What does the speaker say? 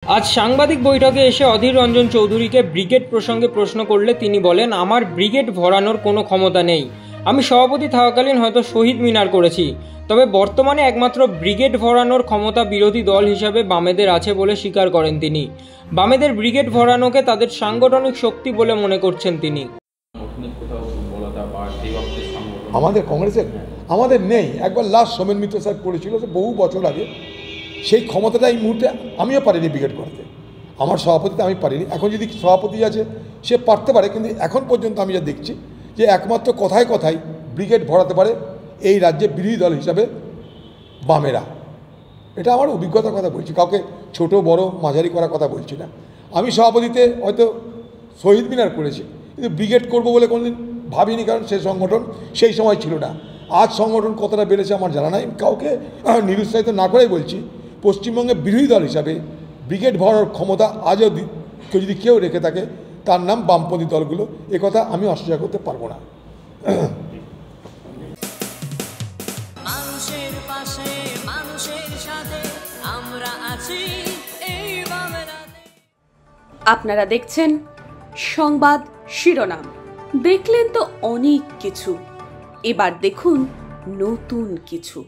আজ সাংবাদিক বৈঠকে এসে অধীর রঞ্জন চৌধুরীকে ব্রিগেড প্রসঙ্গে প্রশ্ন করলে তিনি বলেন, আমার ব্রিগেড ভরানোর কোনো ক্ষমতা নেই। আমি সভাপতি থাকাকালীন হয়তো শহীদ মিনার করেছি, তবে বর্তমানে একমাত্র ব্রিগেড ভরানোর ক্ষমতা বিরোধী দল হিসাবে বামেদের আছে বলে স্বীকার করেন তিনি। বামেদের ব্রিগেড ভরানোকে তাদের সাংগঠনিক শক্তি বলে মনে করছেন তিনি। আমাদের কংগ্রেসের আমাদের নেই। একবার লাস্ট সোমেন মিত্র স্যার করেছিল, বহু বছর আগে। সেই ক্ষমতাটা এই মুহূর্তে আমিও পারিনি ব্রিগেড করাতে। আমার সভাপতিতে আমি পারিনি। এখন যদি সভাপতি আছে সে পারতে পারে, কিন্তু এখন পর্যন্ত আমি যা দেখছি যে একমাত্র কথায় কথায় ব্রিগেড ভরাতে পারে এই রাজ্যে বিরোধী দল হিসাবে বামেরা। এটা আমার অভিজ্ঞতার কথা বলছি, কাউকে ছোট বড় মাঝারি করার কথা বলছি না। আমি সভাপতিতে হয়তো শহীদ মিনার করেছি, কিন্তু ব্রিগেড করবো বলে কোনোদিন ভাবিনি, কারণ সে সংগঠন সেই সময় ছিল না। আজ সংগঠন কতটা বেড়েছে আমার জানা নাই। কাউকে নিরুৎসাহিত না করেই বলছি, পশ্চিমবঙ্গের বিরোধী দল হিসাবে ব্রিগেড ভরানোর ক্ষমতা আজও যদি কেউ রেখে থাকে তার নাম বামপন্থী দলগুলো। একথা আমি অস্বীকার করতে পারবো না। মানুষের পাশে মানুষের সাথে আমরা আছি এই বামেরাতে। আপনারা দেখছেন সংবাদ শিরোনাম। দেখলেন তো অনেক কিছু, এবার দেখুন নতুন কিছু।